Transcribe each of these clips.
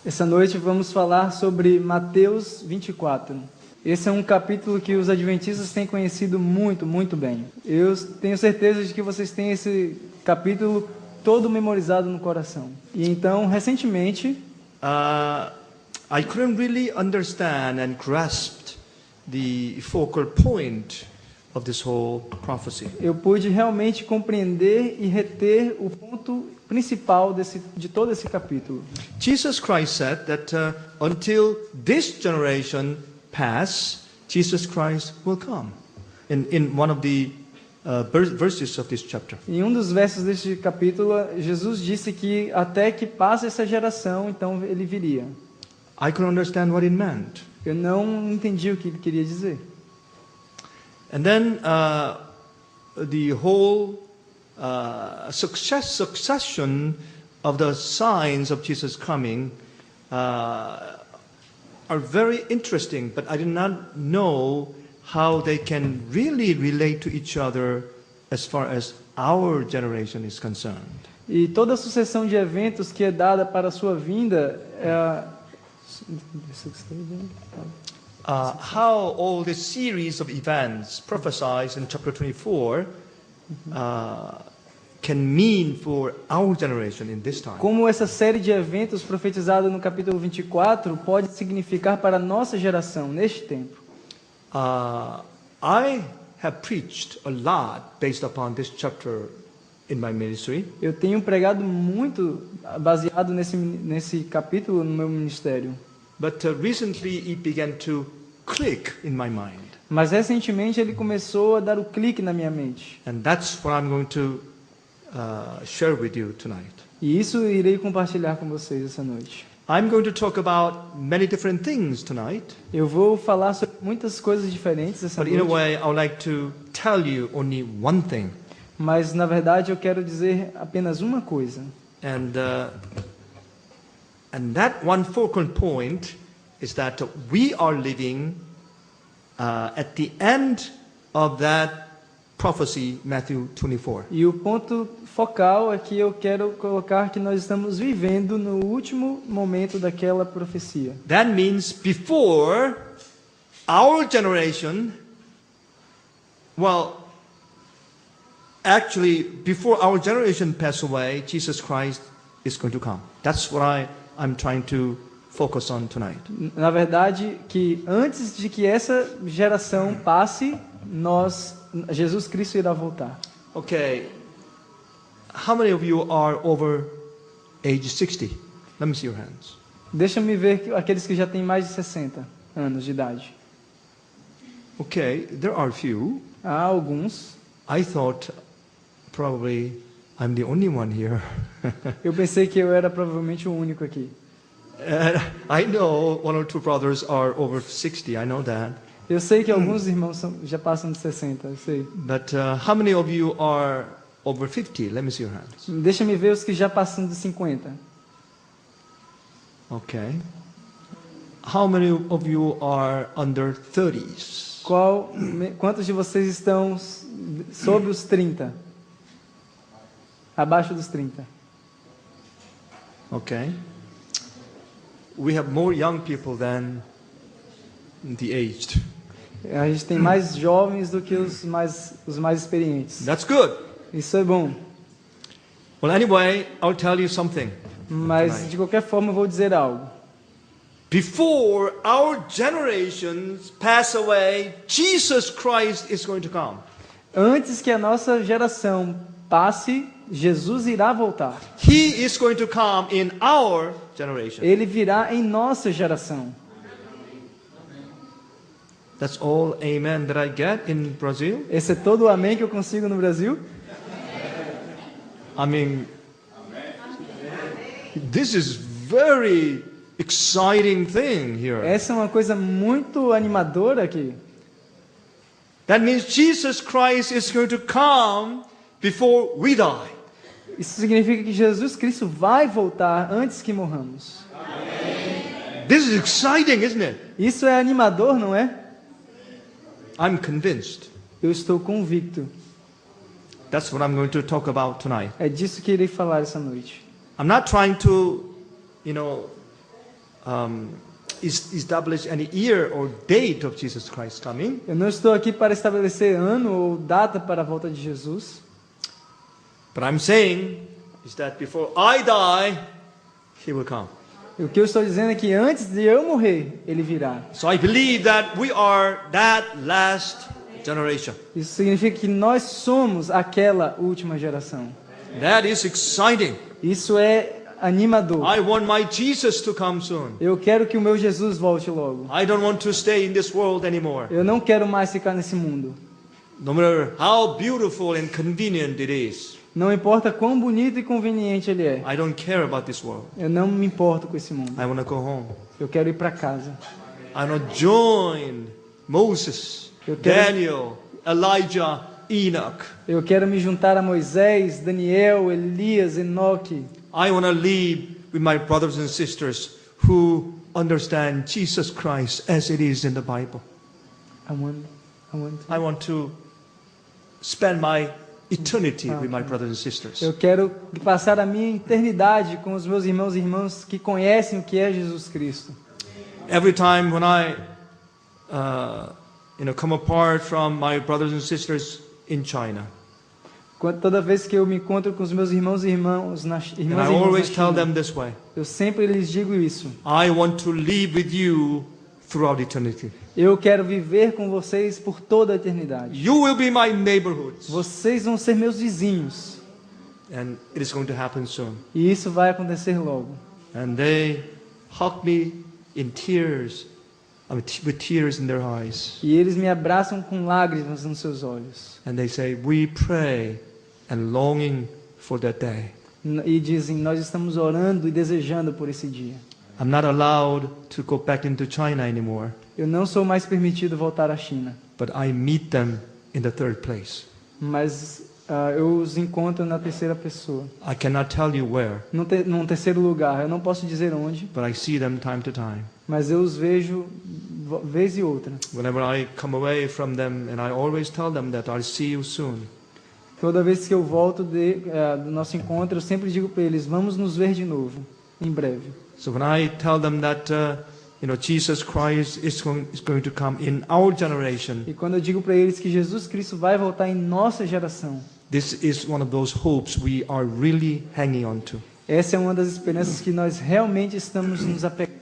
Essa noite vamos falar sobre Mateus 24. Esse é um capítulo que os adventistas têm conhecido muito bem. Eu tenho certeza de que vocês têm esse capítulo todo memorizado no coração. E então, recentemente, I couldn't really understand and grasp the focal point of this whole prophecy. eu pude realmente compreender e reter o ponto principal de todo esse capítulo. Jesus Christ said that until this generation pass, Jesus Christ will come. In one of the verses of this chapter. Em um dos versos deste capítulo, Jesus disse que até que passe essa geração, então ele viria. I couldn't understand what it meant. Eu não entendi o que ele queria dizer. And then the whole succession of the signs of Jesus coming are very interesting, but I did not know how they can really relate to each other as far as our generation is concerned. E toda a sucessão de eventos que é dada para a sua vinda how all this series of events prophesied in chapter 24 can mean for our generation in this time. Como essa série de eventos profetizada no capítulo 24 pode significar para a nossa geração neste tempo. I have preached a lot based upon this chapter in my ministry. Eu tenho pregado muito baseado nesse capítulo no meu ministério. But recently it began to click in my mind. Mas recentemente ele começou a dar o clique na minha mente. And that's what I'm going to share with you tonight. E isso eu irei compartilhar com vocês essa noite. I'm going to talk about many different things tonight. Eu vou falar sobre muitas coisas diferentes essa But in a noite. way I would like to tell you only one thing. Mas na verdade eu quero dizer apenas uma coisa. And that one focal point is that we are living at the end of that prophecy, Matthew 24. E o ponto focal é que eu quero colocar que nós estamos vivendo no último momento daquela profecia. That means before our generation, actually before our generation pass away, Jesus Christ is going to come. That's what I'm trying to focus on tonight. Na verdade, que antes de que essa geração passe, Jesus Cristo irá voltar. Okay. How many of you are over age 60? Let me see your hands. Deixa-me ver aqueles que já têm mais de 60 anos de idade. Okay, there are few. Há alguns. I thought probably I'm the only one here. Eu pensei que eu era provavelmente o único aqui. I know one or two brothers are over 60. I know that. Eu sei que alguns irmãos já passam de 60, eu sei. But how many of you are over 50? Let me see your hands. Deixa-me ver os que já passam de 50. Okay. How many of you are under 30s? Quantos de vocês estão sobre os 30? Abaixo dos 30. Okay. We have more young people than the aged. A gente tem mais jovens do que os mais experientes. That's good. Isso é bom. Well, anyway, I'll tell you something. Mas de qualquer forma eu vou dizer algo. Before our generations pass away, Jesus Christ is going to come. Antes que a nossa geração passe, Jesus irá voltar. He is going to come in our generation. Ele virá em nossa geração. That's all amen that I get in Brazil. Esse é todo o amém que eu consigo no Brasil? I mean, this is very exciting thing here. Essa é uma coisa muito animadora aqui. That means Jesus Christ is going to come before we die. Isso significa que Jesus Cristo vai voltar antes que morramos. This is exciting, isn't it? Isso é animador, não é? I'm convinced. Eu estou convicto. That's what I'm going to talk about tonight. É disso que irei falar essa noite. I'm not trying to, establish any year or date of Jesus Christ coming. Eu não estou aqui para estabelecer ano ou data para a volta de Jesus. But I'm saying is that before I die, He will come. E o que eu estou dizendo é que antes de eu morrer, Ele virá. So I believe that we are that last generation. Isso significa que nós somos aquela última geração. That is exciting. Isso é animador. I want my Jesus to come soon. Eu quero que o meu Jesus volte logo. I don't want to stay in this world anymore. Eu não quero mais ficar nesse mundo. No matter how beautiful and convenient it is. Não importa quão bonito e conveniente ele é. I don't care about this world. Eu não me importo com esse mundo. I want to go home. Eu quero ir para casa. I want to join Moses, Daniel, Elijah, Enoch. Eu quero me juntar a Moisés, Daniel, Elias, Enoque. I want to live with my brothers and sisters who understand Jesus Christ as it is in the Bible. I want to spend my eternity with my brothers and sisters. Eu quero passar a minha eternidade com os meus irmãos e irmãs que conhecem o que é Jesus Cristo. Every time when I come apart from my brothers and sisters in China, toda vez que eu me encontro com os meus irmãos e irmãs na and I always tell them this way. Eu sempre lhes digo isso. I want to live with you throughout eternity. Eu quero viver com vocês por toda a eternidade. You will be my neighborhoods. Vocês vão ser meus vizinhos. And it is going to happen soon. E isso vai acontecer logo. And they hug me in tears, with tears in their eyes. E eles me abraçam com lágrimas nos seus olhos. And they say, we pray and longing for that day. E dizem, nós estamos orando e desejando por esse dia. I'm not allowed to go back into China anymore. Eu não sou mais permitido voltar à China. But I meet them in the third place. Mas eu os encontro na terceira pessoa. I cannot tell you where. Num terceiro lugar, eu não posso dizer onde. But I see them time to time. Mas eu os vejo vez e outra. Whenever I come away from them, and I always tell them that I'll see you soon. Toda vez que eu volto do nosso encontro, eu sempre digo para eles, vamos nos ver de novo, em breve. So when I tell them that Jesus Christ is going to come in our generation. E quando eu digo para eles que Jesus Cristo vai voltar em nossa geração. This is one of those hopes we are really hanging on to. Essa é uma das esperanças que nós realmente estamos nos apegando.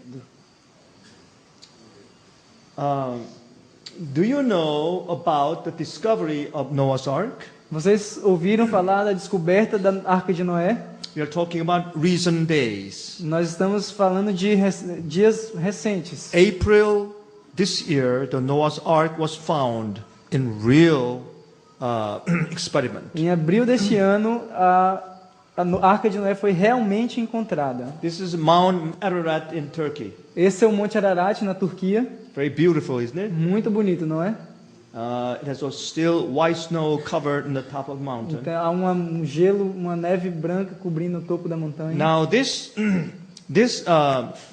Do you know about the discovery of Noah's Ark? Vocês ouviram falar da descoberta da Arca de Noé? We are talking about recent days. Nós estamos falando de dias recentes. April this year, the Noah's Ark was found in real experiment. Em abril deste ano, a Arca de Noé foi realmente encontrada. This is Mount Ararat in Turkey. Esse é o Monte Ararat na Turquia. Very beautiful, isn't it? Muito bonito, não é? It has still white snow covered in the top of the mountain. Então, há um gelo, uma neve branca cobrindo o topo da montanha. Now this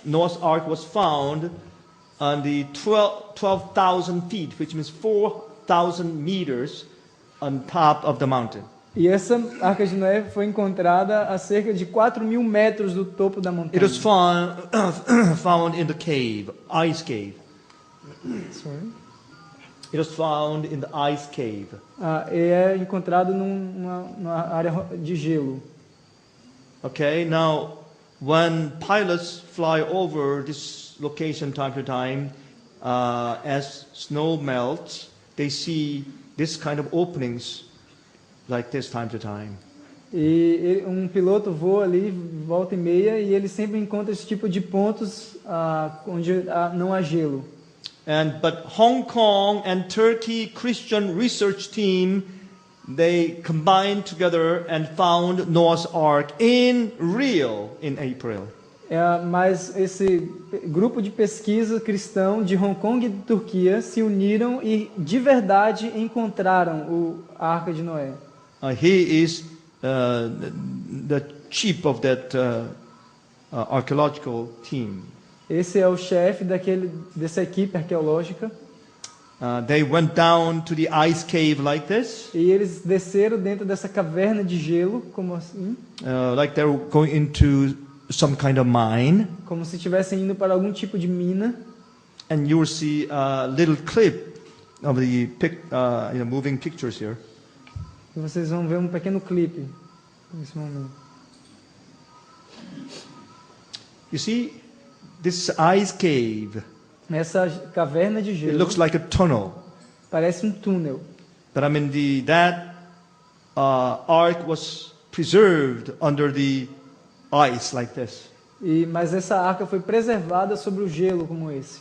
Noah's Ark was found on the 12,000 feet, which means 4,000 meters on top of the mountain. E essa Arca de Noé foi encontrada a cerca de 4.000 metros do topo da montanha. It was found in the cave, ice cave. Sorry. It was found in the ice cave. É encontrado numa área de gelo. Okay, now when pilots fly over this location time to time, as snow melts, they see this kind of openings like this time to time. E um piloto voa ali, volta e meia, e ele sempre encontra esse tipo de pontos onde não há gelo. But Hong Kong and Turkey Christian research team, they combined together and found Noah's Ark in real in April. Mas esse grupo de pesquisa cristão de Hong Kong e de Turquia se uniram e de verdade encontraram a Arca de Noé. He is the chief of that archaeological team. Esse é o chefe dessa equipe arqueológica. They went down to the ice cave like this. E eles desceram dentro dessa caverna de gelo, como assim? Like they were going into some kind of mine, como se estivessem indo para algum tipo de mina. and you will see a little clip of the moving pictures here. E vocês vão ver um pequeno clipe nesse momento. You see this ice cave. Essa caverna de It gelo looks like a tunnel. parece um túnel. But I mean, that ark was preserved under the ice like this. Mas essa arca foi preservada sobre o gelo como esse.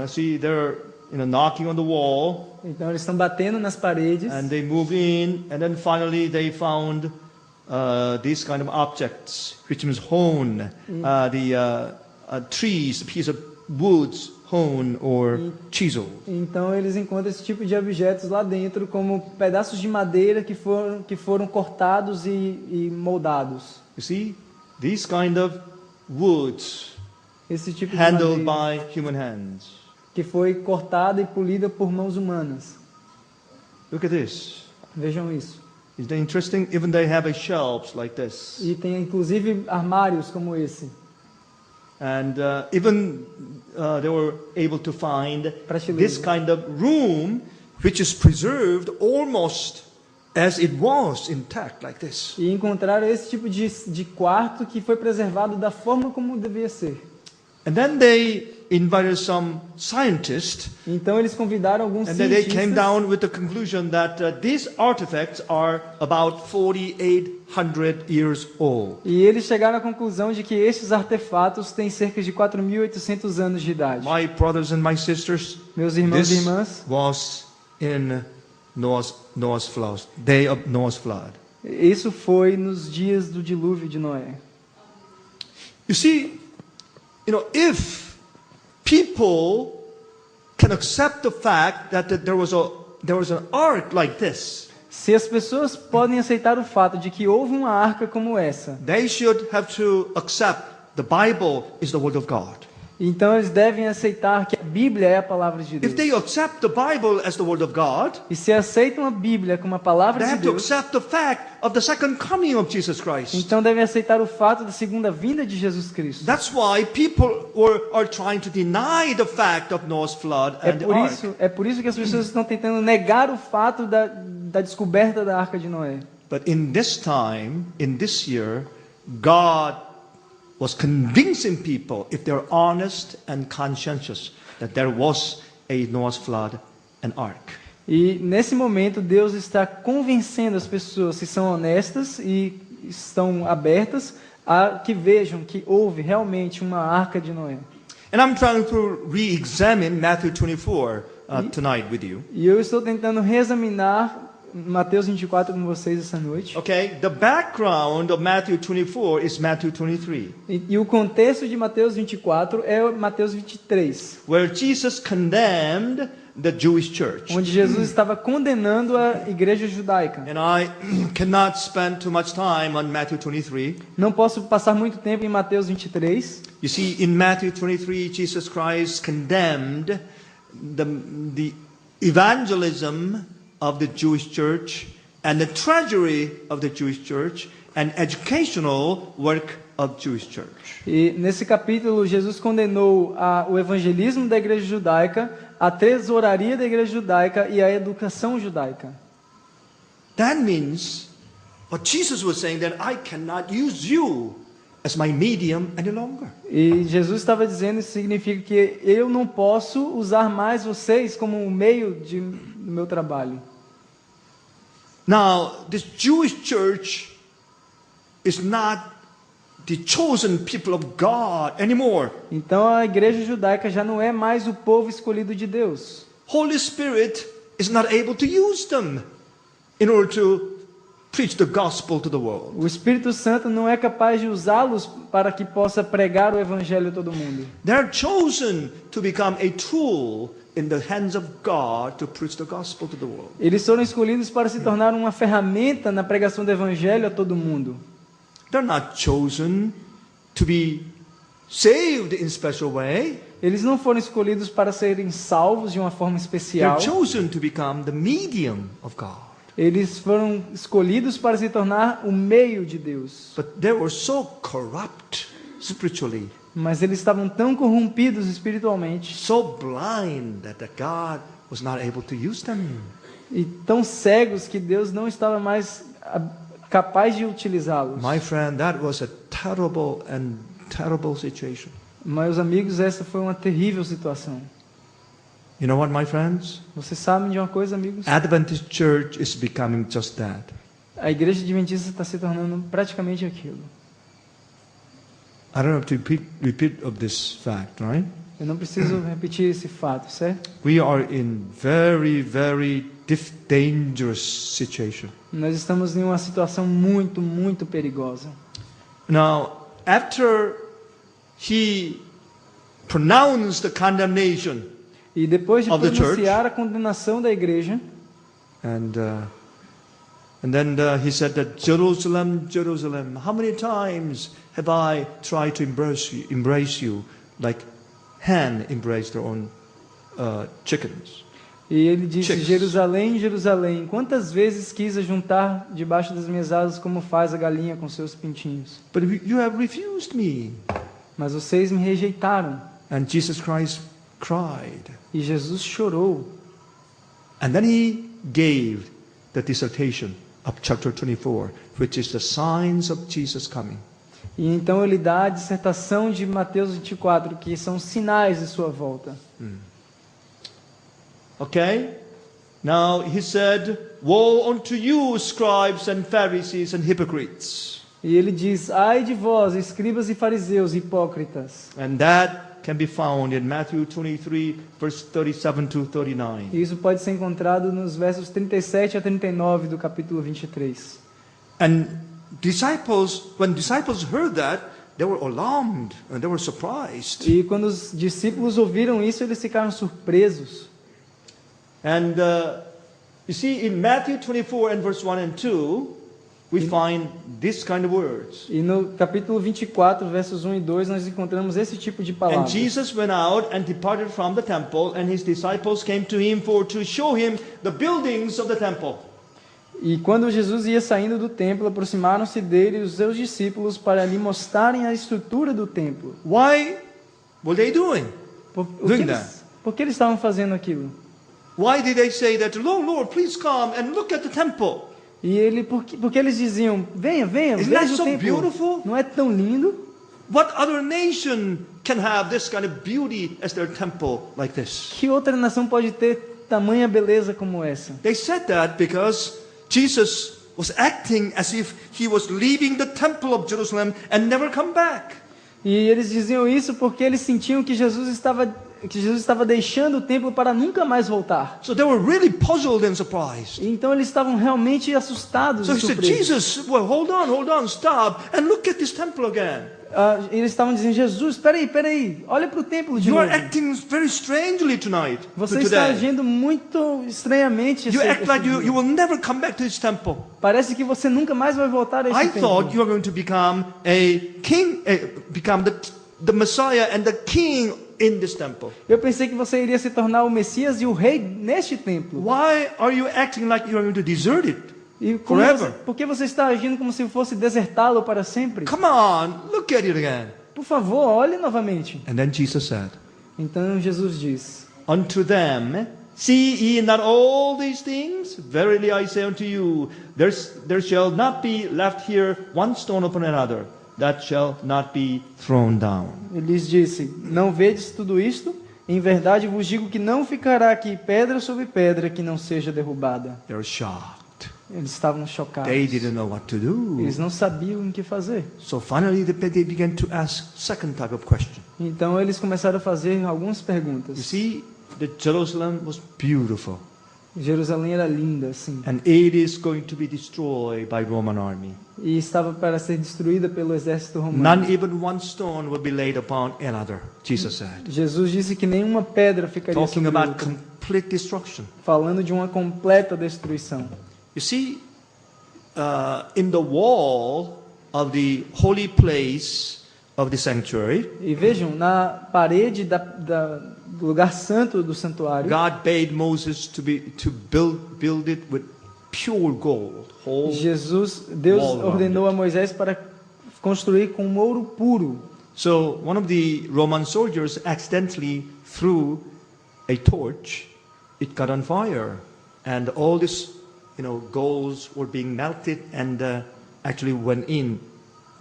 See, they're knocking on the wall, Então eles estão batendo nas paredes. and they move in, and then finally they found these kind of objects, which means hewn, trees, a piece of woods, hewn or chiseled. Então eles encontram esse tipo de objetos lá dentro, como pedaços de madeira que foram cortados e moldados. You see, these kind of woods Esse tipo de handled madeira by human hands. que foi cortada e polida por mãos humanas. Look at this. Vejam isso. Isn't that interesting? Even they have shelves like this. E tem inclusive armários como esse. And even they were able to find Prateleiras. this kind of room, which is preserved almost as it was intact, like this. E encontraram esse tipo de quarto que foi preservado da forma como devia ser. And then they invited some scientists, Então eles convidaram alguns and then they came cientistas down with the conclusion that these artifacts are about 4,800 years old. e eles chegaram à conclusão de que estes artefatos têm cerca de 4.800 anos de idade. My brothers and my sisters, Meus irmãos e this irmãs, was in Noah's flood, day of Noah's flood. isso foi nos dias do dilúvio de Noé. You see, if people can accept the fact that there was an ark like this, Se as pessoas podem aceitar o fato de que houve uma arca como essa, they should have to accept the Bible is the word of God. então eles devem aceitar que a Bíblia é a palavra de If Deus. they accept the Bible as the word of God, E se aceitam a Bíblia como a palavra they de have to Deus, accept the fact of the second coming of Jesus Christ. então devem aceitar o fato da segunda vinda de Jesus Cristo. That's why people are trying to deny the fact of Noah's flood and the ark. É por isso que as pessoas estão tentando negar o fato da descoberta da arca de Noé. But in this time, in this year, God was convincing people, if they're honest and conscientious, that there was a Noah's flood and ark. E nesse momento Deus está convencendo as pessoas que são honestas e estão abertas a que vejam que houve realmente uma arca de Noé. And I'm trying to re-examine Matthew 24 tonight with you. E eu estou tentando reexaminar Mateus 24 com vocês essa noite. Okay, the background of Matthew 24 is Matthew 23, E o contexto de Mateus 24 é Mateus 23, where Jesus condemned the Jewish church. onde Jesus estava condenando a igreja judaica. And I cannot spend too much time on Matthew 23. Não posso passar muito tempo em Mateus 23. You see, in Matthew 23, Jesus Christ condemned the evangelism of the Jewish church and the treasury of the Jewish church and educational work of Jewish church. E nesse capítulo Jesus condenou o evangelismo da igreja judaica, a tesouraria da igreja judaica e a educação judaica. That means what Jesus was saying, that I cannot use you as my medium any longer. E Jesus estava dizendo, isso significa que eu não posso usar mais vocês como um meio do meu trabalho. Now, this Jewish church is not the chosen people of God anymore. Então a igreja judaica já não é mais o povo escolhido de Deus. Holy Spirit is not able to use them in order to preach the gospel to the world. O Espírito Santo não é capaz de usá-los para que possa pregar o evangelho a todo mundo. They're chosen to become a tool in the hands of God to preach the gospel to the world. Eles foram escolhidos para se tornar uma ferramenta na pregação do evangelho a todo mundo. They're not chosen to be saved in special way. Eles não foram escolhidos para serem salvos de uma forma especial. They're chosen to become the medium of God. Eles foram escolhidos para se tornar o meio de Deus. But they were so corrupt spiritually, Mas eles estavam tão corrompidos espiritualmente so blind that the God was not able to use them. e tão cegos que Deus não estava mais capaz de utilizá-los. My friend, that was a terrible situation. Meus amigos, essa foi uma terrível situação. You know what, my friends? Vocês sabem de uma coisa, amigos? Adventist Church is becoming just that. A igreja adventista está se tornando praticamente aquilo. I don't have to repeat of this fact, right? Eu não preciso repetir esse fato, certo? We are in very dangerous situation. Nós estamos em uma situação muito perigosa. Now, after he pronounced the condemnation, E depois de of the pronunciar a condenação da igreja, and then he said that Jerusalem, Jerusalem, how many times have I tried to embrace you like hen embrace their own chickens? e ele disse: Chicks. Jerusalém, Jerusalém, quantas vezes quis juntar debaixo das minhas asas como faz a galinha com seus pintinhos? But you have refused me. Mas vocês me rejeitaram. And Jesus Christ cried. E Jesus chorou. And then he gave the dissertation of chapter 24, which is the signs of Jesus coming. E então ele dá a dissertação de Mateus 24, que são sinais de sua volta. Okay? Now he said, woe unto you, scribes and Pharisees and hypocrites. E ele diz: ai de vós, escribas e fariseus, hipócritas. And that can be found in Matthew 23, verse 37 to 39. E isso pode ser encontrado nos versos 37 a 39 do capítulo 23. And when disciples heard that, they were alarmed and they were surprised. E quando os discípulos ouviram isso, eles ficaram surpresos. And you see, in Matthew 24 and verse 1 and 2, we find this kind of words. E no capítulo 24, versos 1 e 2, nós encontramos esse tipo de And palavras. Jesus went out and departed from the temple, and his disciples came to him to show him the buildings of the temple. E quando Jesus ia saindo do templo, aproximaram-se dele os seus discípulos para lhe mostrarem a estrutura do templo. Why were they doing that? Por que eles estavam fazendo aquilo? Why did they say that, Lord, Lord, please come and look at the temple? E porque eles diziam: venha, venha, Isn't that veja o so templo. beautiful? Não é tão lindo? What other nation can have this kind of beauty as their temple like this? Que outra nação pode ter tamanha beleza como essa? They said that because Jesus was acting as if he was leaving the temple of Jerusalem and never come back. E eles diziam isso porque eles sentiam que Jesus estava deixando o templo para nunca mais voltar. So they were really puzzled and surprised. E então eles estavam realmente assustados So e he said, surpresos. Jesus, well, hold on, stop, and look at this temple again. Eles estavam dizendo: Jesus, peraí, olha para o templo de You novo. are acting very strangely tonight. Você está Today. agindo muito estranhamente. You act like dia. you will never come back to this temple. Parece que você nunca mais vai voltar a esse I templo. thought you were going to become a king, become the Messiah and the king in this temple. Eu pensei que você iria se tornar o Messias e o rei neste templo. Why are you acting like you are going to desert it? E Forever. por que você está agindo como se fosse desertá-lo para sempre? Come on, look at it again. Por favor, olhe novamente. And then Jesus said, Então Jesus diz: unto them, see ye not all these things? Verily I say unto you, there shall not be left here one stone upon another, that shall not be thrown down. Ele lhes disse: não vedes tudo isto? Em verdade vos digo que não ficará aqui pedra sobre pedra que não seja derrubada. They were shocked. Eles estavam chocados. They didn't know what to do. Eles não sabiam o que fazer. So finally they began to ask second type of question. Então eles começaram a fazer algumas You perguntas. see, the Jerusalem was beautiful. Jerusalém era linda, assim, And it is going to be destroyed by Roman army. e estava para ser destruída pelo exército romano. None even one stone will be laid upon another, Jesus said. Jesus disse que nenhuma pedra ficaria Talking sobre about outra, complete destruction. falando de uma completa destruição. You see, in the wall of the holy place of the sanctuary, E vejam, na parede do lugar santo do santuário, God bade Moses to build it with pure gold. Deus wall around ordenou a Moisés para construir com um ouro puro. So one of the Roman soldiers accidentally threw a torch. It got on fire, and all this, golds were being melted and actually went in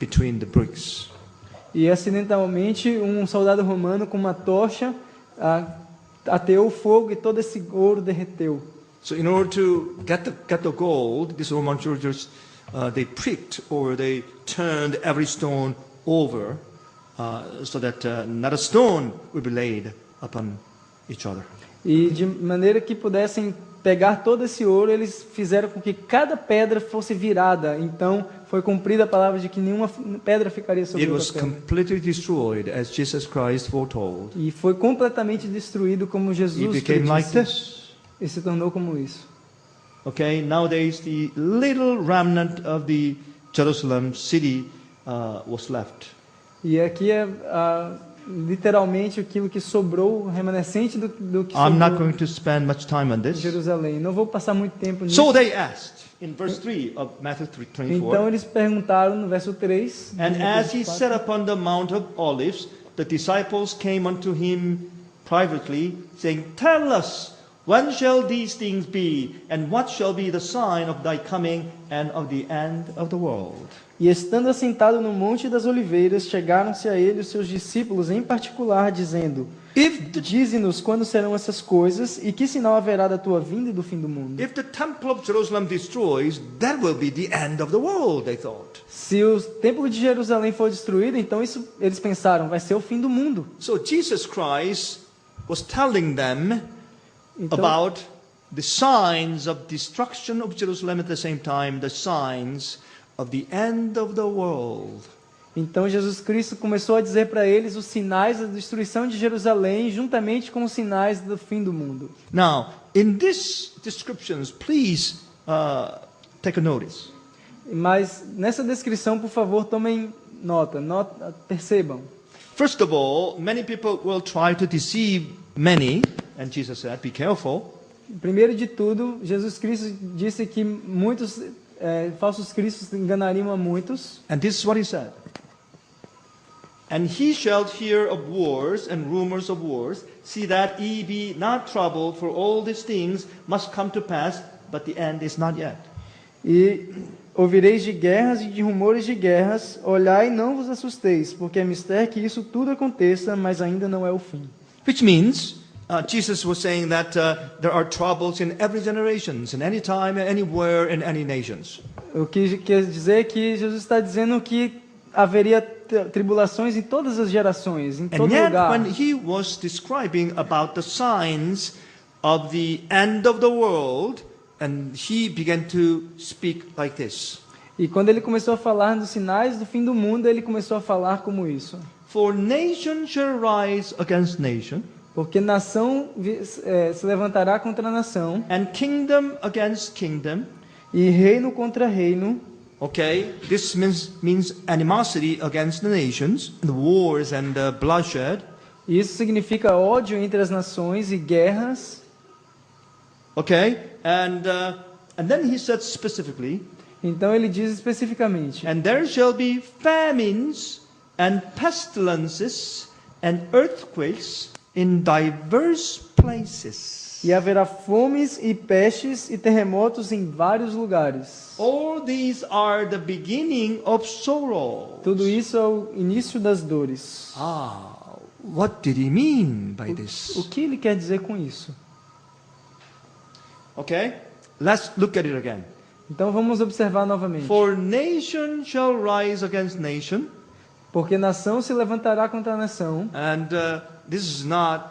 between the bricks. E acidentalmente um soldado romano com uma tocha ateou o fogo e todo esse ouro derreteu. So in order to get the gold, these Roman soldiers they pricked or they turned every stone over so that not a stone would be laid upon each other. E de maneira que pudessem pegar todo esse ouro, eles fizeram com que cada pedra fosse virada. Então foi cumprida a palavra de que nenhuma pedra ficaria sobre outra pedra. It was completely destroyed as Jesus Christ foretold. E foi completamente destruído como Jesus became like this. E se tornou como isso. Okay, nowadays the little remnant of the Jerusalem city was left. E aqui é literalmente aquilo que sobrou, o remanescente do que sobrou. I'm not going to spend much time on this. Jerusalém. Não vou passar muito tempo nisso. So they asked in verse 3 of Matthew 3:24. Então eles perguntaram no verso 3. And as he sat upon the Mount of Olives, the disciples came unto him privately, saying, Tell us, when shall these things be, and what shall be the sign of thy coming and of the end of the world? E estando assentado no Monte das Oliveiras, chegaram-se a ele os seus discípulos em particular, dizendo: Dize-nos quando serão essas coisas, e que sinal haverá da tua vinda e do fim do mundo. If the temple of Jerusalem destroys, that will be the end of the world, they thought. Se o templo de Jerusalém for destruído, então isso eles pensaram, vai ser o fim do mundo. So Jesus Christ was telling them about the signs of destruction of Jerusalem, at the same time the signs of the end of the world. Então Jesus Cristo começou a dizer para eles os sinais da destruição de Jerusalém, juntamente com os sinais do fim do mundo. Now, in these descriptions, please take a notice. Mas nessa descrição, por favor, tomem nota, percebam. First of all, many people will try to deceive many, and Jesus said, "Be careful." Primeiro de tudo, Jesus Cristo disse que muitos falsos cristos enganariam a muitos. And this is what he said. And he shall hear of wars and rumors of wars. See that ye be not troubled, for all these things must come to pass, but the end is not yet. E ouvireis de guerras e de rumores de guerras. Olhai e não vos assusteis, porque é mister que isso tudo aconteça, mas ainda não é o fim. Which means Jesus was saying that there are troubles in every generation, in any time, anywhere, in any nations. O que quer dizer é que Jesus está dizendo que haveria tribulações em todas as gerações, em todo lugar. And yet, when he was describing about the signs of the end of the world, and he began to speak like this. E quando ele começou a falar dos sinais do fim do mundo, ele começou a falar como isso. For nation shall rise against nation. Porque nação se levantará contra nação. And kingdom against kingdom. E reino contra reino. Okay, this means animosity against the nations, the wars and the bloodshed. Isso significa ódio entre as nações e guerras. Okay, and then he said specifically. Então ele diz especificamente. And there shall be famines and pestilences and earthquakes in diverse places. E haverá fomes e pestes e terremotos em vários lugares. All these are the beginning of sorrow. Tudo isso é o início das dores. What did he mean by this? O que ele quer dizer com isso? Okay, let's look at it again. Então vamos observar novamente. For nation shall rise against nation. Porque nação se levantará contra nação. And this is not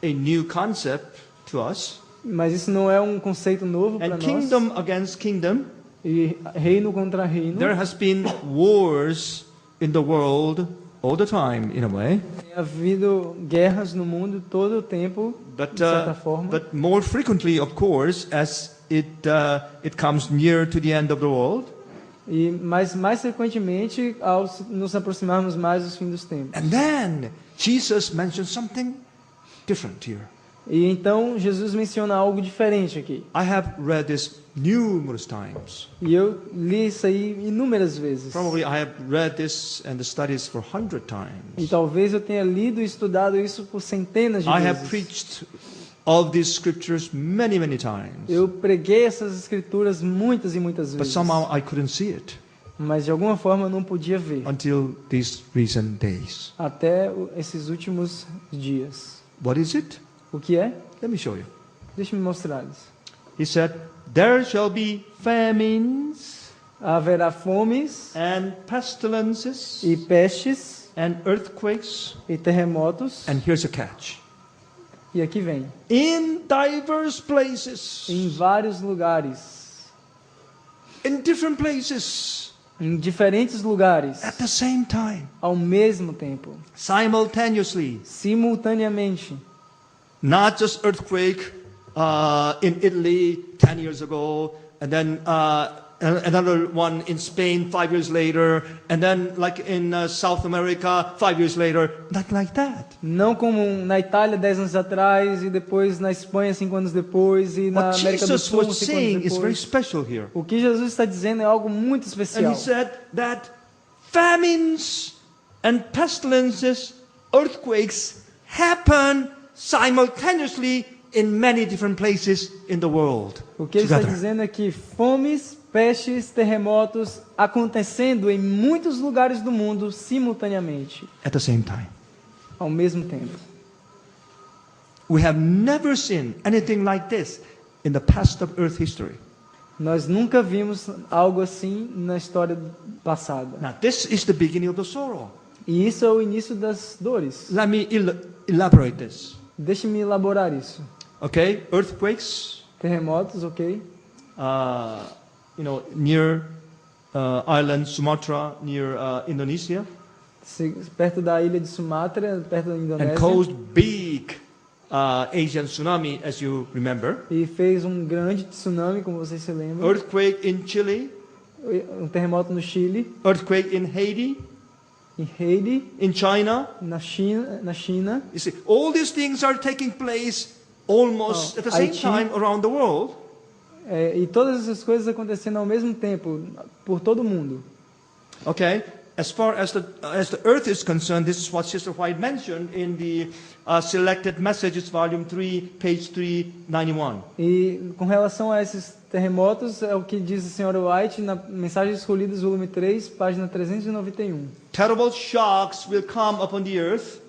a new concept to us. Mas isso não é um conceito novo para nós. And kingdom against kingdom. E reino contra reino. There has been wars in the world all the time, in a way. Tem havido guerras no mundo todo o tempo, de certa forma. But more frequently, of course, as it comes near to the end of the world. Mas mais frequentemente ao nos aproximarmos mais do fim dos tempos. And then Jesus mentioned something different here. E então Jesus menciona algo diferente aqui. I have read this numerous times. E eu li isso aí inúmeras vezes. Probably I have read this and studied for 100 times. E talvez eu tenha lido e estudado isso por centenas de I vezes. have preached all these scriptures many, many times. Eu preguei essas escrituras muitas e muitas But vezes. somehow I couldn't see it Mas de alguma forma eu não podia ver. until these recent days. Até esses últimos dias. What is it? O que é? Let me show you. Deixa-me mostrar-lhes. He said, there shall be famines Haverá fomes and pestilences e pestes and earthquakes. e terremotos. And here's a catch. E aqui vem. In diverse places. Em vários lugares. In different places. Em diferentes lugares. At the same time. Ao mesmo tempo. Simultaneously. Simultaneamente. Not just earthquake in Italy 10 years ago, and then another one in Spain 5 years later, and then like in South America 5 years later. Not like that. Não como na Itália 10 anos atrás, e depois na Espanha 5 anos depois, e na What América do Jesus Sul was 5 saying anos is very depois. special here. O que Jesus está dizendo é algo muito And especial. he said that famines and pestilences, earthquakes happen simultaneously in many different places in the world. O que ele está Together. dizendo é que fomes, pestes, terremotos acontecendo em muitos lugares do mundo simultaneamente, At the same time. ao mesmo tempo. We have never seen anything like this in the past of earth history. Nós nunca vimos algo assim na história passada. Now this is the beginning of the sorrow. E isso é o início das dores. Let me elaborate this. Deixe-me elaborar isso. Okay, earthquakes, Terremotos, ok? Near island Sumatra, near Indonesia, Perto da ilha de Sumatra, perto da and Indonésia. caused big Asian tsunami, as you remember. E fez um grande tsunami, como vocês se lembram. Earthquake in Chile, Um terremoto no Chile, earthquake in Haiti, em Haiti, in China. na China. You see, all these things are taking place almost at the same Haiti. time around the world. E todas essas coisas acontecendo ao mesmo tempo, por todo o mundo. Okay, as far as the earth is concerned, this is what Sister White mentioned in the Selected Messages, Volume 3, page 391. E com relação a esses terremotos, é o que diz a senhora White na Mensagens Escolhidas, volume 3, página 391. Terrible shocks will come upon the earth,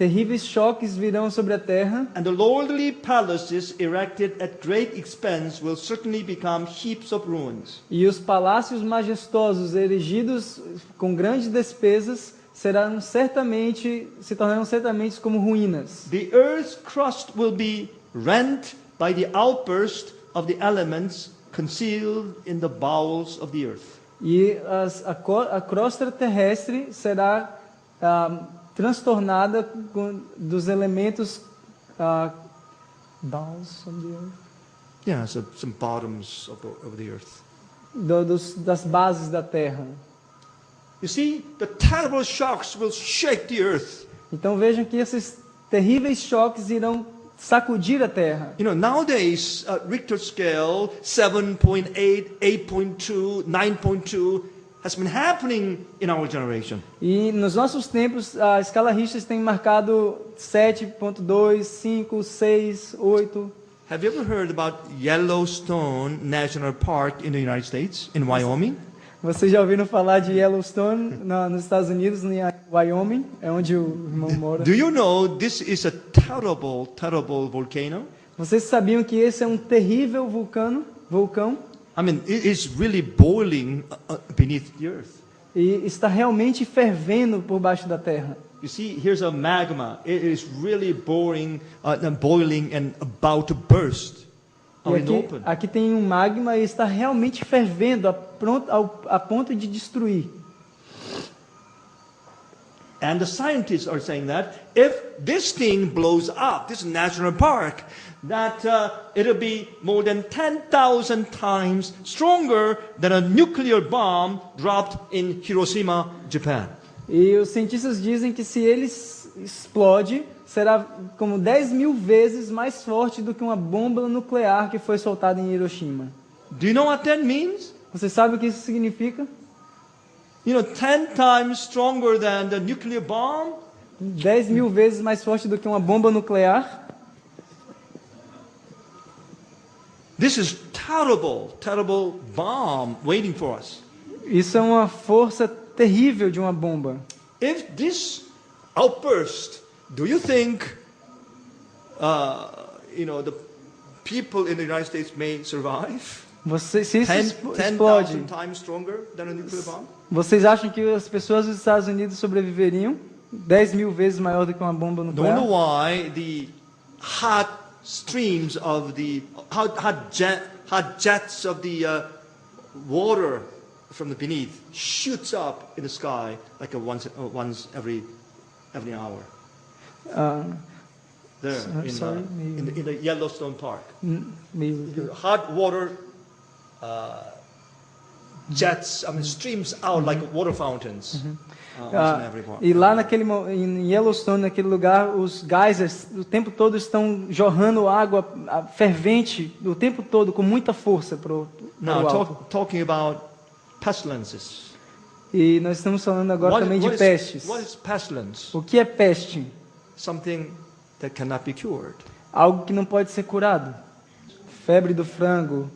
Terríveis choques virão sobre a terra, and the lordly palaces erected at great expense will certainly become heaps of ruins. e os palácios majestosos erigidos com grandes despesas se tornarão certamente como ruínas. The earth's crust will be rent by the outburst of the elements concealed in the bowels of the earth. E a crosta terrestre será transtornada dos elementos bowels of the earth. Yeah, so some bottoms of the earth. Das bases da terra. You see, the terrible shocks will shake the earth. Então vejam que esses terríveis choques irão sacudir a terra. You know, nowadays, Richter scale 7.8, 8.2, 9.2 has been happening in our generation. E nos nossos tempos, a escala Richter tem marcado 7.2, 5, 6, 8. Have you ever heard about Yellowstone National Park in the United States, in Wyoming? Vocês já ouviram falar de Yellowstone nos Estados Unidos, em Wyoming, é onde o irmão mora? Do you know this is a terrible, terrible volcano? Vocês sabiam que esse é um terrível vulcão? I mean, it is really boiling beneath the earth. E está realmente fervendo por baixo da terra. You see, here's a magma. It is really boiling and about to burst. E aqui tem um magma e está realmente fervendo a ponto de destruir. And the scientists are saying that if this thing blows up, this national park, that it'll be more than 10,000 times stronger than a nuclear bomb dropped in Hiroshima, Japan. E os cientistas dizem que se explode, será como 10.000 vezes mais forte do que uma bomba nuclear que foi soltada em Hiroshima. Do you know what that means? Você sabe o que isso significa? 10 times stronger than the nuclear bomb. 10.000 vezes mais forte do que uma bomba nuclear. This is terrible, terrible bomb waiting for us. Isso é uma força terrível de uma bomba. If this outburst, do you think, the people in the United States may survive? Se isso 10,000 explode, times stronger than a nuclear bomb? vocês acham que as pessoas dos Estados Unidos sobreviveriam? 10.000 vezes maior do que uma bomba Don't nuclear? know why the hot streams of the hot jets of the water from the beneath shoots up in the sky like once every hour. There in the Yellowstone Park. Hot water jets, streams out like water fountains. E lá em Yellowstone, naquele lugar, os geysers o tempo todo estão jorrando água fervente o tempo todo com muita força para o alto. Talking about pestilences. E nós estamos falando agora também de pestes. What is pestilence? O que é peste? Something that cannot be cured. Algo que não pode ser curado. Febre do frango.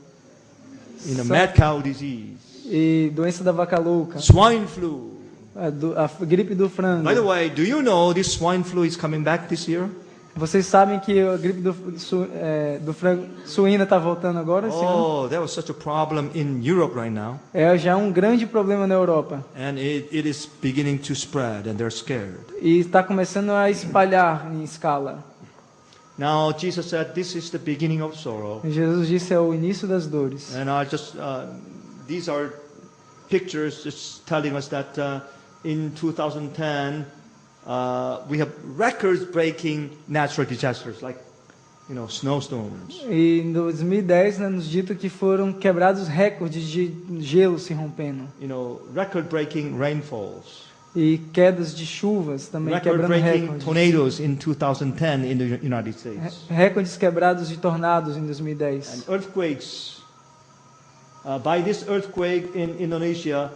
Mad cow disease. E doença da vaca louca. Swine flu. A gripe do frango. By the way, do you know this swine flu is coming back this year? Vocês sabem que a gripe do frango suína está voltando agora esse ano? That was such a problem in Europe right now. É já um grande problema na Europa. And it is beginning to spread and they're scared. E está começando a espalhar em escala. Now Jesus said this is the beginning of sorrow. Jesus disse é o início das dores. And I just these are pictures just telling us that in 2010 we have record-breaking natural disasters like snowstorms. E em 2010 nos dito que foram quebrados recordes de gelo se rompendo. Record-breaking rainfalls. E quedas de chuvas também quebrando recordes. Tornadoes in 2010 in the United States. Recordes quebrados de tornados em 2010. And earthquakes. By this earthquake in Indonesia,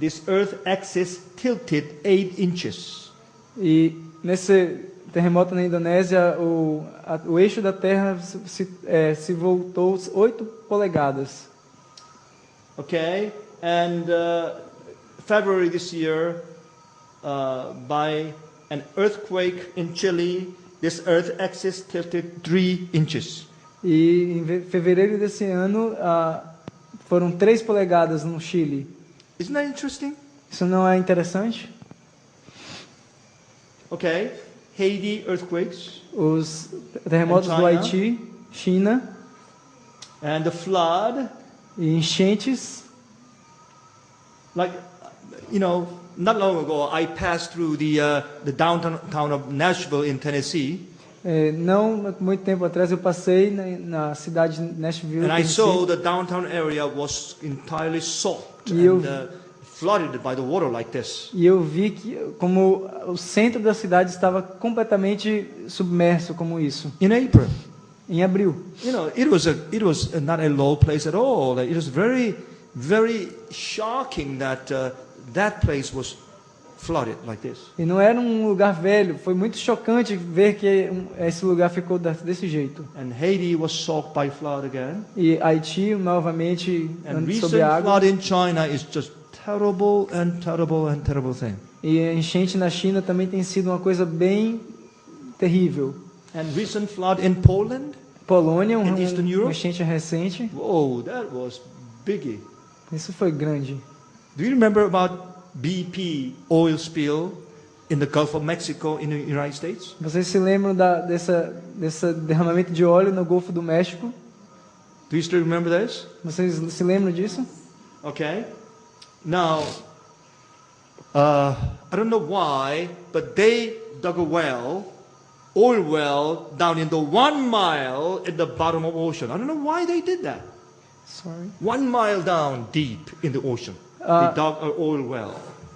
this earth axis tilted 8 inches. E nesse terremoto na Indonésia, o eixo da Terra se voltou 8 polegadas. Okay, and February this year, by an earthquake in Chile, this earth axis tilted 3 inches. E em fevereiro desse ano, foram 3 polegadas no Chile. Isn't that interesting? Isso não é interessante? Okay, Haiti earthquakes. Os terremotos do Haiti, China. And the flood. E enchentes. Like, not long ago I passed through the downtown of Nashville in Tennessee. Não muito tempo atrás eu passei na cidade de Nashville, and I saw the downtown area was entirely soaked and flooded by the water like this. E eu vi que como o centro da cidade estava completamente submerso como isso. In April. Em abril. It was not a low place at all. It was very, very shocking that that place was flooded like this. E não era um lugar velho, foi muito chocante ver que esse lugar ficou desse jeito. And Haiti was soaked by flood again. E Haiti novamente sob água. Flood in China is just terrible and terrible and terrible thing. E a enchente na China também tem sido uma coisa bem terrível. And recent flood in Poland. Polônia, uma enchente recente. Whoa, that was biggie. Isso foi grande. Do you remember about BP oil spill in the Gulf of Mexico in the United States? Vocês se lembram desse derramamento de óleo no Golfo do México? Do you still remember this? Vocês se lembram disso? Okay. Now, I don't know why, but they dug a oil well, down into 1 mile at the bottom of the ocean. I don't know why they did that. Sorry. 1 mile down deep in the ocean. They dug an oil well.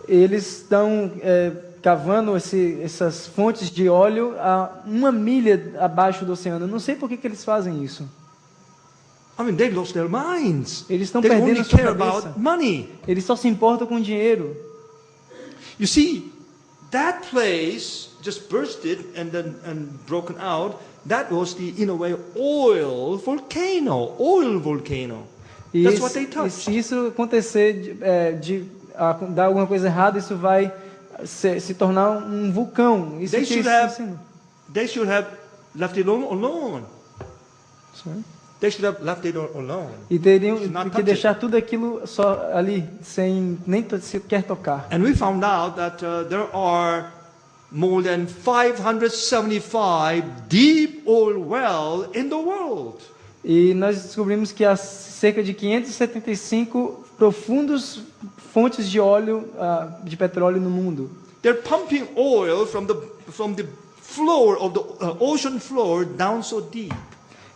Eles estão cavando essas fontes de óleo a 1 milha abaixo do oceano. Eu não sei por que eles fazem isso. I mean, they lost their minds. Eles estão They perdendo only a sua care cabeça. about money. Eles só se importam com dinheiro. You see, that place just bursted and broken out. That was in a way, oil volcano. E That's what they e touched. se isso acontecer dar alguma coisa errada, isso vai se tornar um vulcão. Isso They que should isso have, ensina. they should have left it alone. Sorry? They should have left it alone. E teriam Should not que touch deixar tudo aquilo só ali, sem nem sequer tocar. And we found out that there are more than 575 deep oil wells in the world. E nós descobrimos que há cerca de 575 profundos fontes de óleo, de petróleo no mundo. They're pumping oil from the floor of the ocean floor down so deep.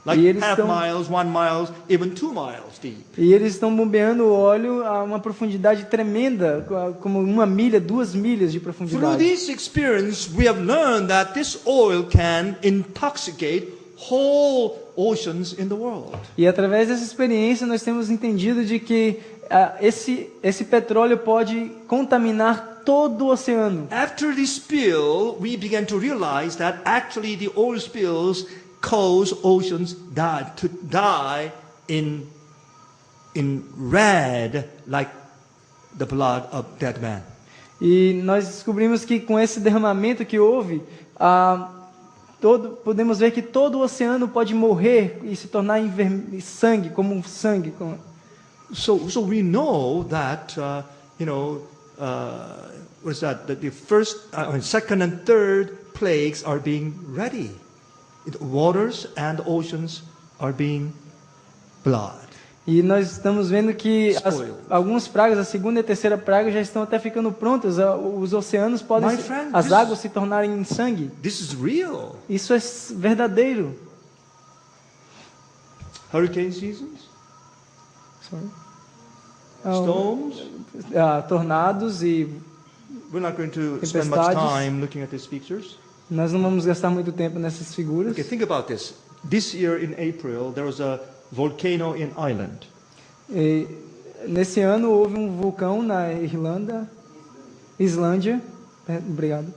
Like half miles, 1 mile, even 2 miles deep. E eles estão bombeando o óleo a uma profundidade tremenda, como 1 milha, 2 milhas de Through profundidade. this experience, we have learned that this oil can intoxicate whole oceans in the world. E através dessa experiência nós temos entendido de que esse petróleo pode contaminar todo o oceano. After the spill, we began to realize that actually the oil spills cause oceans to die in red like the blood of dead man. E nós descobrimos que com esse derramamento que houve, podemos ver que todo o oceano pode morrer e se tornar em sangue, como um sangue. So we know that what is that? That the first, second, and third plagues are being ready. The waters and oceans are being blood. E nós estamos vendo que algumas pragas, a segunda e a terceira praga, já estão até ficando prontas. Os oceanos podem, as águas se tornarem em sangue. This is real. Isso é verdadeiro. Hurricane seasons. Sorry. Storms. Tornados e We're not going to spend much time looking at these pictures. Nós não vamos gastar muito tempo nessas figuras. Okay, think about this. This year in April, there was a volcano in Ireland. E, nesse ano houve um vulcão na Islândia. Obrigado.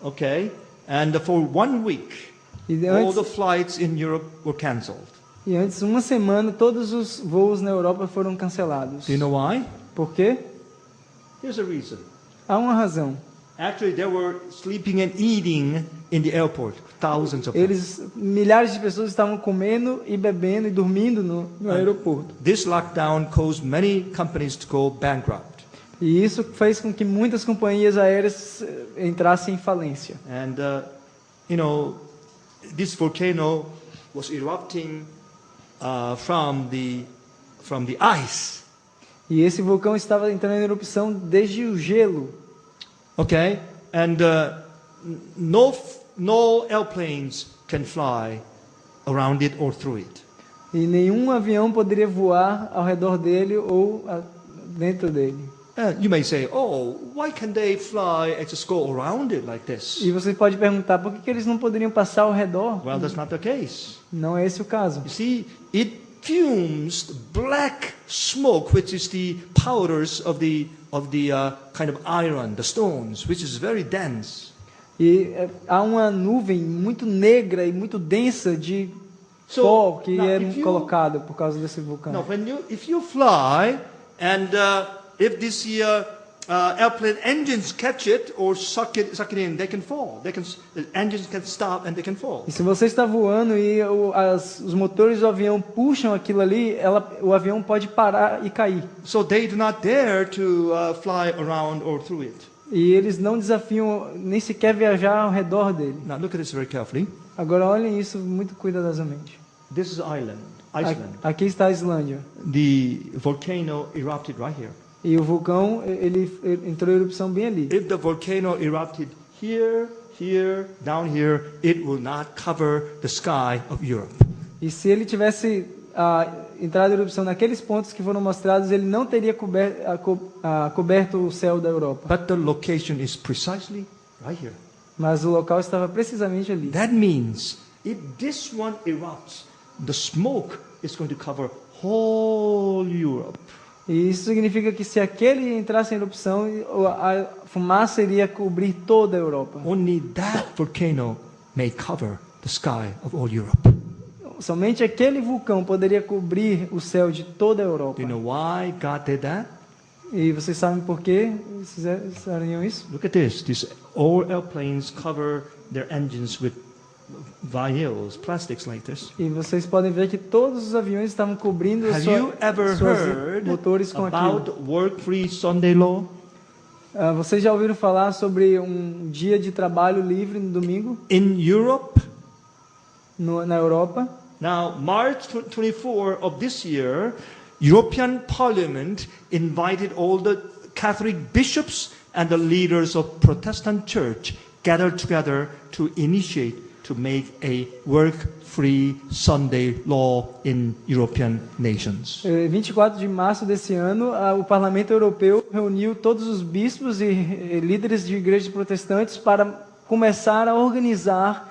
Okay, and for 1 week, all the flights in Europe were cancelled. E antes, 1 semana, todos os voos na Europa foram cancelados. Do you know why? Por quê? Here's a reason. Há uma razão. Actually, they were sleeping and eating in the airport. Thousands of them. Milhares de pessoas estavam comendo e bebendo e dormindo no aeroporto. This lockdown caused many companies to go bankrupt. E isso fez com que muitas companhias aéreas entrassem em falência. And this volcano was erupting from the ice. E esse vulcão estava entrando em erupção desde o gelo. Okay, and no airplanes can fly around it or through it. E nenhum avião poderia voar ao redor dele ou dentro dele. You may say, "Oh, why can they fly and just go around it like this?" E você pode perguntar por que eles não poderiam passar ao redor? Well, that's not the case. Não é esse o caso. You see, it fumes black smoke, which is the powders of the kind of iron, the stones, which is very dense. E há uma nuvem muito negra e muito densa de pó que é colocada por causa desse vulcão. Now, if you fly and if this airplane engines catch it or suck it in, they can fall. The engines can stop and they can fall. E se você está voando e os motores do avião puxam aquilo ali, o avião pode parar e cair. So they do not dare to fly around or through it. E eles não desafiam nem sequer viajar ao redor dele. Now look at this very carefully. Agora olhem isso muito cuidadosamente. This is Iceland. Aqui está a Islândia. The volcano erupted right here. E o vulcão, ele entrou em erupção bem ali. If the volcano erupted here, down here, it will not cover the sky of Europe. E se ele tivesse a entrada em erupção naqueles pontos que foram mostrados, ele não teria coberto o céu da Europa. But the location is precisely right here. Mas o local estava precisamente ali. That means if this one erupts, the smoke is going to cover whole Europe. E isso significa que se aquele entrasse em erupção, a fumaça iria cobrir toda a Europa. Only that volcano may cover the sky of all Europe. Somente aquele vulcão poderia cobrir o céu de toda a Europa. Do you know why God did that? E vocês sabem por que fizeram isso? Look at this. These all airplanes cover their engines with vinyls, plastics like this. E vocês podem ver que todos os aviões estavam cobrindo Have you ever suas heard motores com about aquilo. work-free Sunday law? Vocês já ouviram falar sobre um dia de trabalho livre no domingo In Europe, na Europa? now March 24 of this year, European Parliament invited all the Catholic bishops and the leaders of Protestant church gathered together to initiate to make a work-free Sunday law in European nations. 24 de março desse ano, o Parlamento Europeu reuniu todos os bispos e líderes de igrejas protestantes para começar a organizar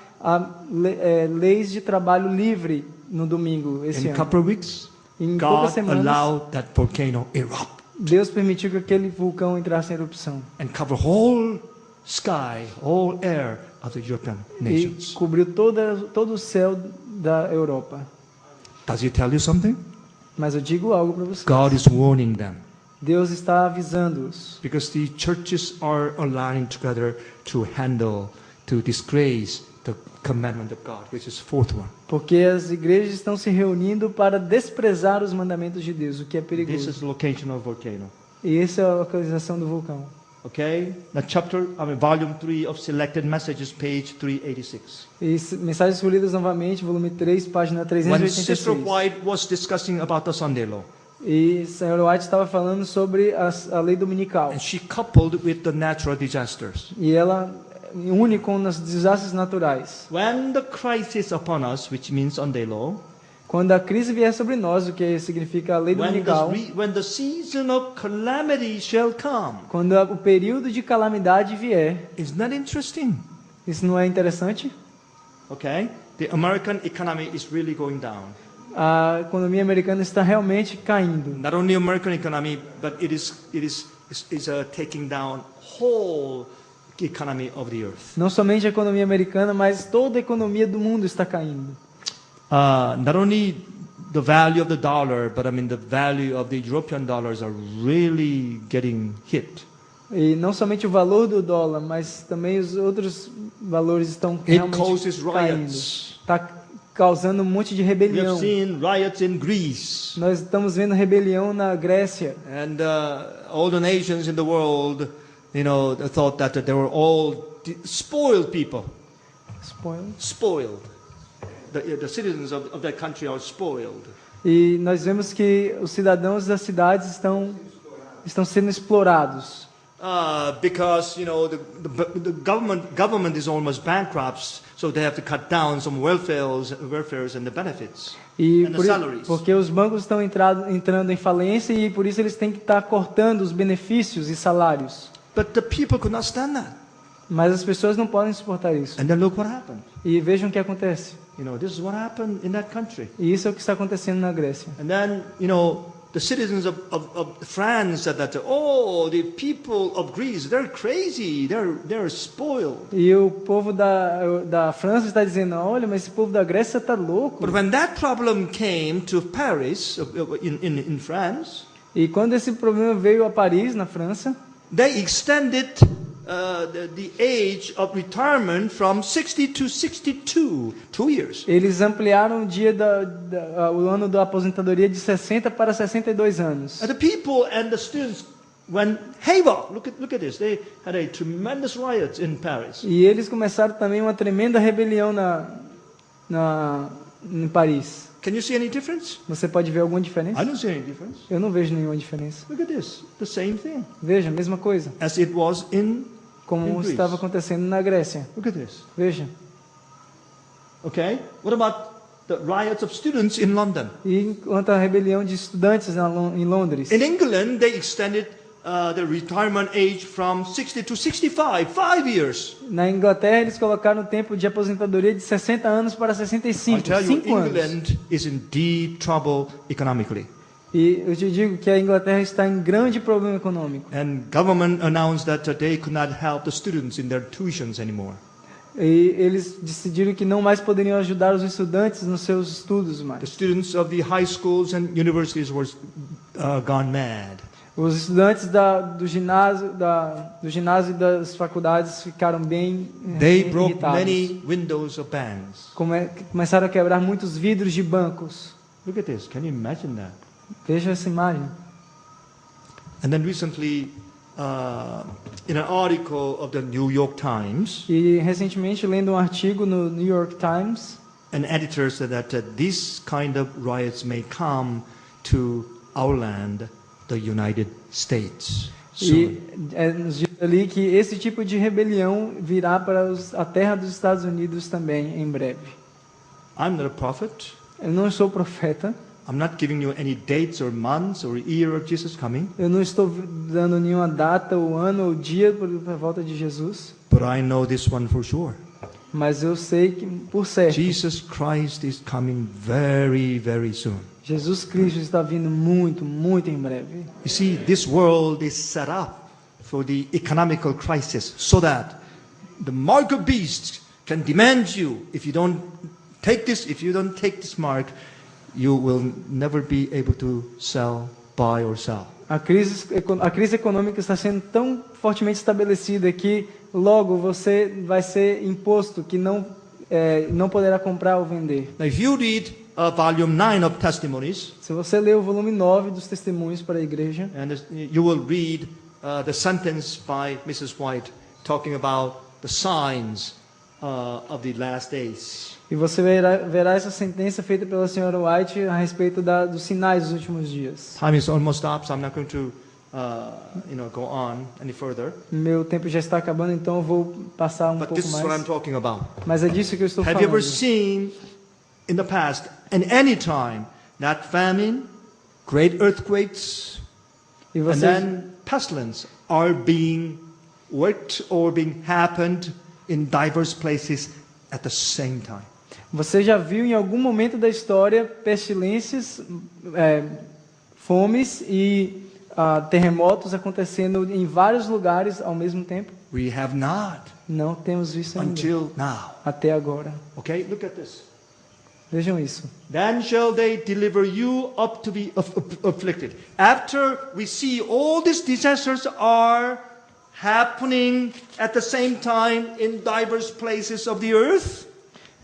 leis de trabalho livre no domingo esse In a ano. couple of weeks, Em poucas God semanas, allowed that volcano erupt Deus permitiu que aquele vulcão entrasse em erupção and cover whole sky, whole air of the European e nations. cobriu todo o céu da Europa. Does it tell you something? Mas eu digo algo para vocês. God is warning them Deus está avisando-os. because the churches are aligning together to handle, to disgrace the commandment of God, which is fourth one. Porque as igrejas estão se reunindo para desprezar os mandamentos de Deus, o que é This perigoso. is the location of volcano. E essa é a localização do vulcão. Okay? Volume 3 of Selected Messages, page 386. E mensagens escolhidas novamente, volume 3, página When Sister 386. White was discussing about the Sunday law, E Sr. White estava falando sobre a lei dominical. and she coupled with the natural disasters. E ela une com os desastres naturais. When the crisis upon us, which means Sunday law, Quando a crise vier sobre nós, o que significa a lei dominical, when the season of calamity shall come. quando o período de calamidade vier, Isn't that interesting? isso não é interessante? Okay? The American economy is really going down. A economia americana está realmente caindo. Not only American economy, but it is taking down whole economy of the earth. Não somente a economia americana, mas toda a economia do mundo está caindo. Not only the value of the dollar, but the value of the European dollars are really getting hit. E não somente o valor do dólar, mas também os outros valores estão It realmente causes caindo. riots. Está causando um monte de We rebelião. have seen riots in Greece, Nós estamos vendo rebelião na Grécia. and all the nations in the world, thought that they were all spoiled people. Spoiled. The citizens of that country are spoiled. E nós vemos que os cidadãos das cidades estão sendo explorados. Because the government is almost bankrupt, so they have to cut down some welfares and the benefits E and the salaries. porque os bancos estão entrando em falência e por isso eles têm que estar cortando os benefícios e salários. But the people could not stand that. Mas as pessoas não podem suportar isso. And then look what happened. E vejam o que acontece. This is what happened in that country. E isso é o que está acontecendo na Grécia. And then the citizens of France said that, oh, the people of Greece, they're crazy, they're spoiled. E o povo da França está dizendo, olha, mas esse povo da Grécia está louco. But when that problem came to Paris, in France, E quando esse problema veio a Paris, na França, they extended the age of retirement from 60 to 62, 2 years. eles ampliaram o dia o ano da aposentadoria de 60 para 62 anos. And the people and the students went haywire. Look at this. They had a tremendous riot in Paris. E eles começaram também uma tremenda rebelião em Paris. Can you see any difference? Você pode ver alguma diferença? I don't see any difference. Eu não vejo nenhuma diferença. Look at this. The same thing Veja, a mesma coisa. as it was in Como Greece. estava acontecendo na Grécia. Look at this. Veja. Okay. What about the riots of students in London. E quanto à rebelião de estudantes em Londres. In England, they extended the retirement age from 60 to 65, 5 years. Na Inglaterra, eles colocaram o tempo de aposentadoria de 60 anos para 65, I tell you, 5 anos. England is in deep trouble economically. E eu te digo que a Inglaterra está em grande problema econômico. And government announced that they could not help the students in their tuitions anymore. E eles decidiram que não mais poderiam ajudar os estudantes nos seus estudos The mais. students of the high schools and universities were gone mad. Os estudantes do ginásio e das faculdades ficaram bem They broke irritados. many windows of banks. Começaram a quebrar muitos vidros de bancos. Look at this. Can you imagine that? Veja essa imagem. And then recently, in an article of the New York Times, E recentemente, lendo um artigo no New York Times, an editor said that this kind of riots may come to our land, the United States. e nos diz ali que esse tipo de rebelião virá para a terra dos Estados Unidos também em breve. I'm not a prophet. Eu não sou profeta. I'm not giving you any dates or months or year of Jesus coming. Eu não estou dando nenhuma data, ou ano, ou dia para a volta de Jesus. But I know this one for sure. Mas eu sei que, por certo, Jesus Christ is coming very, very soon. Jesus Cristo está vindo muito, muito em breve. You see, this world is set up for the economical crisis so that the mark of beast can demand you. If you don't take this mark, you will never be able to buy or sell. A crise econômica está sendo tão fortemente estabelecida que logo você vai ser imposto que não poderá comprar ou vender. Now, if you read volume 9 of Testimonies, Se você ler o volume 9 dos Testemunhos para a Igreja, and you will read the sentence by Mrs. White talking about the signs of the last days. e você verá essa sentença feita pela senhora White a respeito dos sinais dos últimos dias. Time is almost up, so I'm not going to go on any further. Meu tempo já está acabando, então eu vou passar um But pouco this is what I'm mais. talking about. Mas é disso que eu estou Have you ever falando. seen in the past, and any time, that famine, great earthquakes, E and você, then pestilence are being worked or being happened in diverse places at the same time? você já viu em algum momento da história pestilências, fomes e terremotos acontecendo em vários lugares ao mesmo tempo? We have not Não temos visto ainda. until now. Até agora. Okay, look at this. Vejam isso. Then shall they deliver you up to be afflicted. After we see all these disasters are happening at the same time in diverse places of the earth,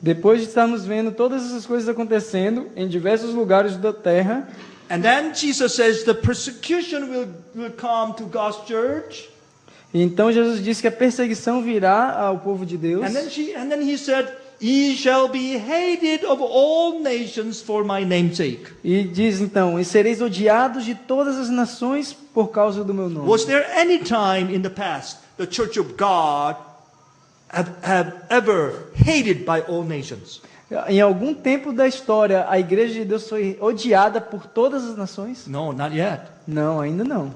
Depois de estarmos vendo todas essas coisas acontecendo em diversos lugares da terra, and then Jesus says the persecution will come to God's church. e então Jesus disse que a perseguição virá ao povo de Deus. And then he said, "Ye shall be hated of all nations for my name's sake." E diz então: e sereis odiados de todas as nações por causa do meu nome. Was there any time in the past the church of God have ever hated by all nations? Em algum tempo da história, a igreja de Deus foi odiada por todas as nações? No, not yet. Não, ainda não.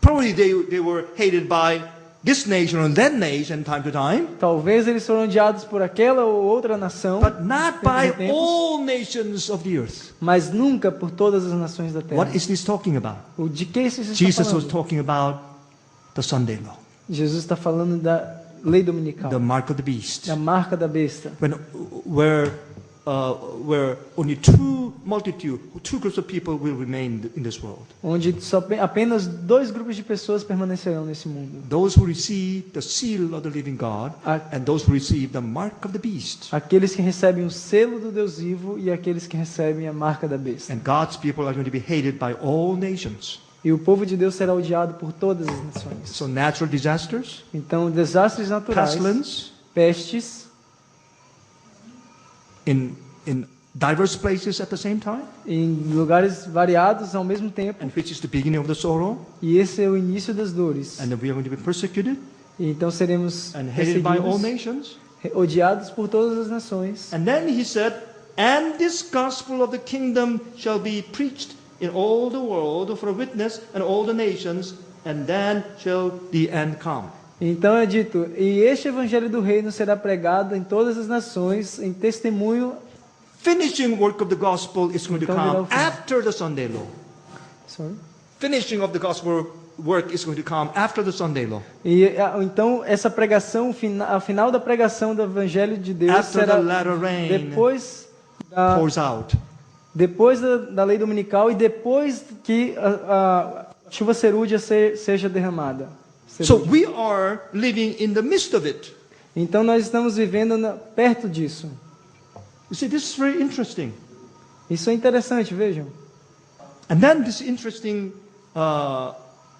Probably they were hated by this nation or that nation time to time, Talvez eles foram odiados por aquela ou outra nação, but not by tempos, all nations of the earth. mas nunca por todas as nações da terra. What is this talking about? O de que isso está Jesus was falando? talking about the Sunday law, Jesus está falando da lei dominical, the mark of the beast, da marca da besta, where only two groups of people will remain in this world. onde apenas 2 grupos de pessoas permanecerão nesse mundo. Those who receive the seal of the living God and those who receive the mark of the beast. Aqueles que recebem o selo do Deus vivo e aqueles que recebem a marca da besta. And God's people are going to be hated by all nations. E o povo de Deus será odiado por todas as nações. So natural disasters, Então, desastres naturais, pestilence, pestes, in diverse places at the same time, em lugares variados ao mesmo tempo. and which is the beginning of the sorrow, E esse é o início das dores. and then we are going to be persecuted E então seremos and hated by all perseguidos, nations. odiados por todas as nações. And then he said, And this gospel of the kingdom shall be preached in all the world for a witness and all the nations, and then shall the end come. Então é dito, e este evangelho do reino será pregado em todas as nações, em testemunho. Finishing work of the gospel is going to come after the Sunday law. Sorry? Finishing of the gospel work is going to come after the Sunday law. E então essa pregação, a final da pregação do evangelho de Deus After será the latter rain pours out. Depois da lei dominical e depois que a chuva serúdia seja derramada. So we are living in the midst of it. Então nós estamos vivendo perto disso. You see, this is very interesting. Isso é interessante, vejam. And then this interesting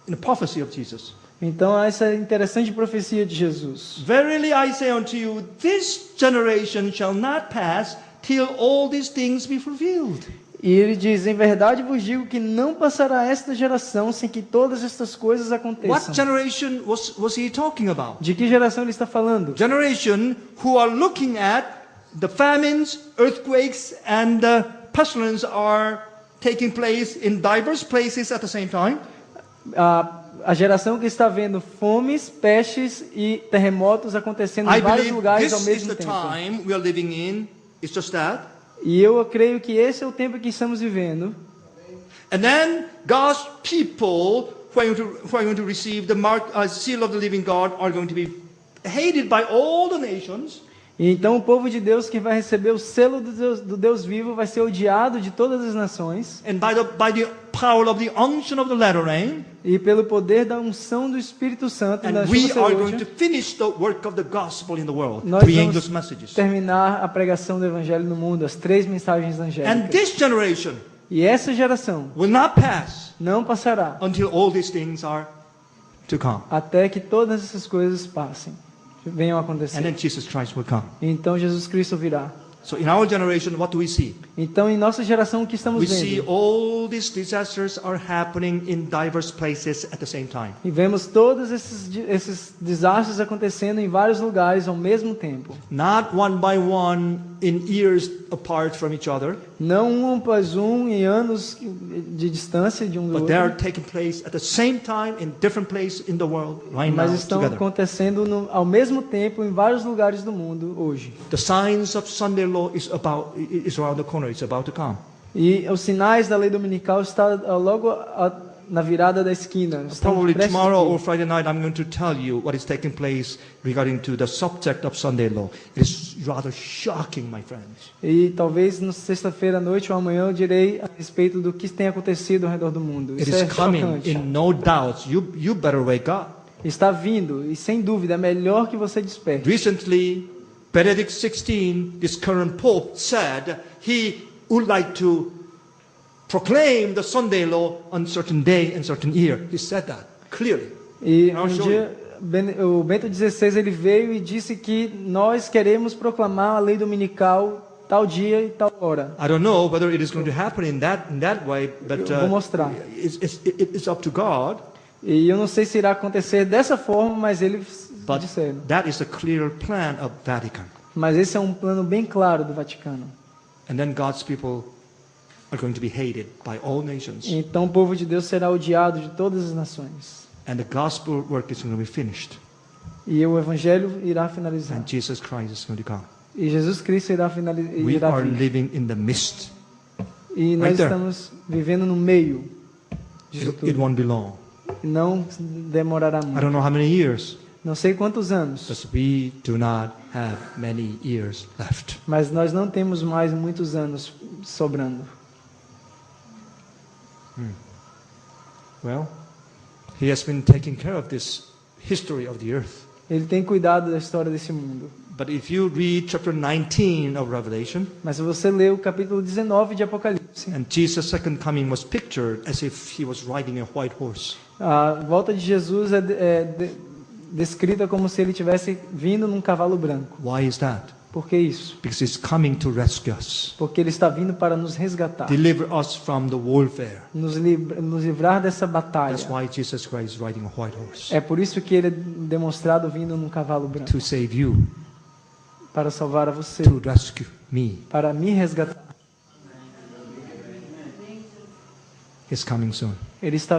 in the prophecy of Jesus. Então essa interessante profecia de Jesus. Verily I say unto you, this generation shall not pass till all these things be fulfilled. E ele diz, em verdade vos digo que não passará esta geração sem que todas estas coisas aconteçam. What generation was he talking about? De que geração ele está falando? Generation who are looking at the famines, earthquakes, and pestilence are taking place in diverse places at the same time. A geração que está vendo fomes, pestes e terremotos acontecendo em vários lugares ao mesmo tempo. Time we are living in. It's just that. E eu creio que esse é o tempo que estamos vivendo. And then God's people who are going to receive the seal of the living God are going to be hated by all the nations. E então o povo de Deus que vai receber o selo do Deus vivo vai ser odiado de todas as nações. And by the power of the unction of the latter rain. E pelo poder da unção do Espírito Santo e da chuva we are going serúdia, to finish the work of the gospel in the world. nós Bringing vamos those messages. terminar a pregação do Evangelho no mundo, as 3 mensagens angélicas. And this generation E essa geração will not pass não passará until all these things are to come. até que todas essas coisas passem, venham a acontecer. And then Jesus Christ will come. Então Jesus Cristo virá. So in our generation, what do we see? Então em nossa geração o que estamos We see vendo? all these disasters are happening in diverse places at the same time. E vemos todos esses desastres acontecendo em vários lugares ao mesmo tempo. Not one by one in years apart from each other, Não um após um em anos de distância de um do but they are outro, taking place at the same time in different places in the world right now mas estão together. acontecendo ao mesmo tempo em vários lugares do mundo hoje. The signs of Sunday law is around the corner. It's about to come. E os sinais da lei dominical estão logo na virada da esquina. Estão Probably prestes a tomorrow vir. or Friday night I'm going to tell you what is taking place regarding to the subject of Sunday law. It is rather shocking, my friends. E talvez na sexta-feira à noite ou amanhã eu direi a respeito do que tem acontecido ao redor do mundo. It Isso is é coming chocante. in no doubt. You better wake up. Está vindo e sem dúvida é melhor que você desperte. Recently, Benedict XVI, this current Pope, said he would like to proclaim the Sunday law on certain day and certain year. He said that clearly. E I'll um show dia o Bento XVI ele veio e disse que nós queremos proclamar a lei dominical tal dia e tal hora. I don't know whether it is going to happen in that way, but Eu vou mostrar. it's up to God. E eu não sei se irá acontecer dessa forma, mas eles But disseram. that is a clear plan of Vatican. Mas esse é um plano bem claro do Vaticano. And then God's people are going to be hated by all nations. Então o povo de Deus será odiado de todas as nações. And the gospel work is going to be finished. E o evangelho irá finalizar. And Jesus Christ is going to come. E Jesus Cristo irá finalizar. We are living in the midst. E nós right there. estamos vivendo no meio disso It tudo. won't be long. E não demorará I muito. don't know how many years, Não sei quantos anos. but we do not have many years left. Mas nós não temos mais muitos anos sobrando. Well, He has been taking care of this history of the earth. Ele tem cuidado da história desse mundo. But if you read chapter 19 of Revelation, Mas se você ler o capítulo 19 de Apocalipse, and Jesus' second coming was pictured as if He was riding a white horse. a volta de Jesus é descrita como se ele tivesse vindo num cavalo branco. Why is that? Por que isso? Because He's coming to rescue us, Porque ele está vindo para nos resgatar, deliver us from the warfare. nos livrar dessa batalha. That's why Jesus Christ is riding a white horse, É por isso que ele é demonstrado vindo num cavalo branco, to save you para salvar a você, to rescue me. para me resgatar. He's coming soon. Ele está